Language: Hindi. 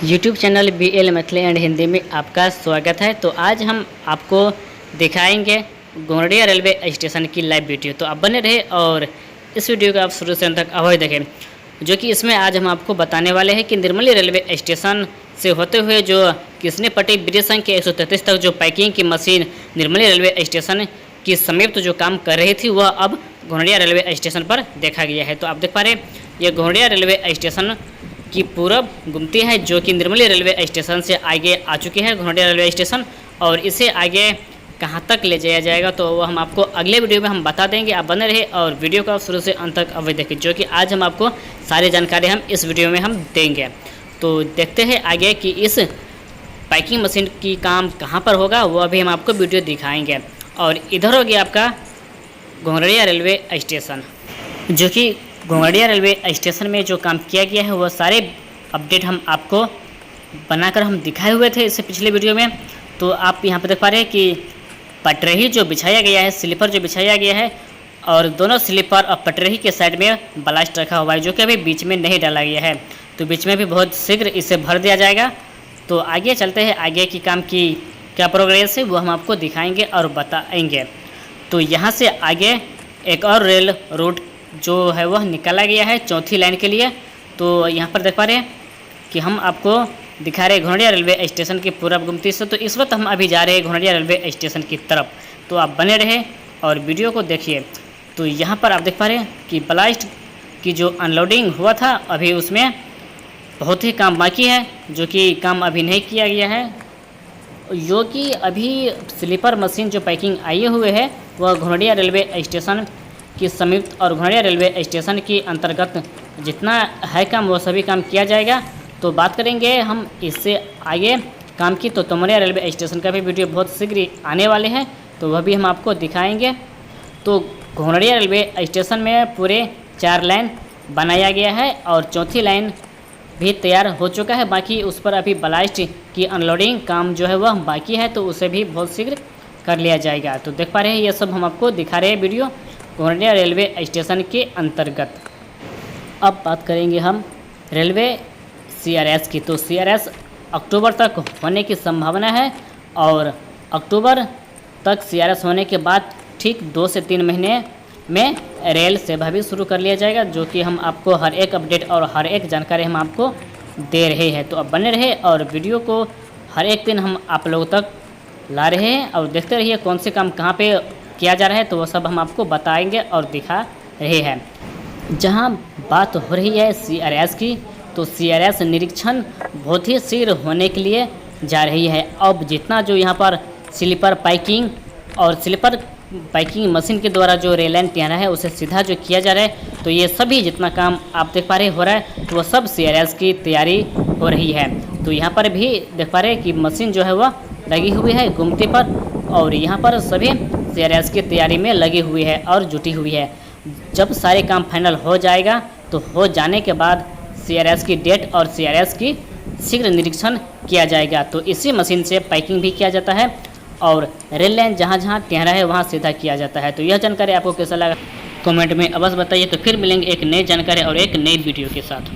YouTube channel BL Maithili and Hindi में आपका स्वागत है। तो आज हम आपको दिखाएंगे गोंगड़िया रेलवे स्टेशन की लाइव वीडियो। तो आप बने रहे और इस वीडियो को आप शुरू से अंत तक अवश्य देखें, जो कि इसमें आज हम आपको बताने वाले हैं कि निर्मली रेलवे स्टेशन से होते हुए जो किसनेपट्टी ब्रिज संख्या 133 तक जो पैकिंग की मशीन निर्मली रेलवे स्टेशन की समीप जो काम कर रही थी, वह अब गोंगड़िया रेलवे स्टेशन पर देखा गया है। तो आप देख पा रहे हैं, यह गोंगड़िया रेलवे स्टेशन की पूरब गुमती है, जो कि निर्मली रेलवे स्टेशन से आगे आ चुकी है गोंगड़िया रेलवे स्टेशन। और इसे आगे कहां तक ले जाया जाएगा तो वो हम आपको अगले वीडियो में हम बता देंगे। आप बने रहे और वीडियो को शुरू से अंत तक अवश्य देखें, जो कि आज हम आपको सारी जानकारी हम इस वीडियो में हम देंगे। तो देखते हैं आगे कि इस पैकिंग मशीन की काम कहाँ पर होगा, वो अभी हम आपको वीडियो दिखाएंगे। और इधर हो गया आपका गोंगड़िया रेलवे स्टेशन, जो कि गोंगड़िया रेलवे स्टेशन में जो काम किया गया है वह सारे अपडेट हम आपको बनाकर हम दिखाए हुए थे इससे पिछले वीडियो में। तो आप यहाँ पर देख पा रहे हैं कि पटरही जो बिछाया गया है, स्लीपर जो बिछाया गया है, और दोनों स्लीपर और पटरही के साइड में ब्लास्ट रखा हुआ है, जो कि अभी बीच में नहीं डाला गया है। तो बीच में भी बहुत शीघ्र इसे भर दिया जाएगा। तो आगे चलते हैं, आगे की काम की क्या प्रोग्रेस है वो हम आपको दिखाएंगे और बताएंगे। तो यहाँ से आगे एक और रेल रूट जो है वह निकाला गया है चौथी लाइन के लिए। तो यहाँ पर देख पा रहे हैं कि हम आपको दिखा रहे हैं गोंगड़िया रेलवे स्टेशन की पूरब गुमती से। तो इस वक्त हम अभी जा रहे हैं गोंगड़िया रेलवे स्टेशन की तरफ। तो आप बने रहे और वीडियो को देखिए। तो यहाँ पर आप देख पा रहे हैं कि ब्लास्ट की जो अनलोडिंग हुआ था, अभी उसमें बहुत ही काम बाकी है, जो कि काम अभी नहीं किया गया है। जो कि अभी स्लीपर मशीन जो पैकिंग आए हुए है वह गोंगड़िया रेलवे स्टेशन की समीप और गोंगड़िया रेलवे स्टेशन के अंतर्गत जितना है काम वो सभी काम किया जाएगा। तो बात करेंगे हम इससे आगे काम की, तो तमरिया रेलवे स्टेशन का भी वीडियो बहुत शीघ्र आने वाले हैं, तो वह भी हम आपको दिखाएंगे। तो गोंगड़िया रेलवे स्टेशन में पूरे 4 लाइन बनाया गया है और चौथी लाइन भी तैयार हो चुका है। बाकी उस पर अभी ब्लास्ट की अनलोडिंग काम जो है वह बाकी है, तो उसे भी बहुत शीघ्र कर लिया जाएगा। तो देख पा रहे हैं, ये सब हम आपको दिखा रहे हैं वीडियो गोंगड़िया रेलवे स्टेशन के अंतर्गत। अब बात करेंगे हम रेलवे CRS की। तो CRS अक्टूबर तक होने की संभावना है और अक्टूबर तक CRS होने के बाद ठीक 2 से 3 महीने में रेल सेवा भी शुरू कर लिया जाएगा, जो कि हम आपको हर एक अपडेट और हर एक जानकारी हम आपको दे रहे हैं। तो अब बने रहे और वीडियो को हर एक दिन हम आप लोगों तक ला रहे हैं और देखते रहिए कौन से काम कहाँ पे किया जा रहा है, तो वो सब हम आपको बताएंगे और दिखा रहे हैं। जहाँ बात हो रही है CRS की, तो CRS निरीक्षण बहुत ही शीघ्र होने के लिए जा रही है। अब जितना जो यहाँ पर स्लीपर पैकिंग और स्लीपर पैकिंग मशीन के द्वारा जो रेल लाइन तैयार है उसे सीधा जो किया जा रहा है, तो ये सभी जितना काम आप देख पा रहे हो रहा है, तो वह सब CRS की तैयारी हो रही है। तो यहाँ पर भी देख पा रहे हैं कि मशीन जो है वह लगी हुई है गुमती पर, और यहाँ पर सभी CRS की तैयारी में लगी हुई है और जुटी हुई है। जब सारे काम फाइनल हो जाएगा तो हो जाने के बाद CRS की डेट और CRS की शीघ्र निरीक्षण किया जाएगा। तो इसी मशीन से पैकिंग भी किया जाता है और रेल लाइन जहाँ जहाँ टेढ़ा है वहाँ सीधा किया जाता है। तो यह जानकारी आपको कैसा लगा कमेंट में अवश्य बताइए। तो फिर मिलेंगे एक नई जानकारी और एक नई वीडियो के साथ।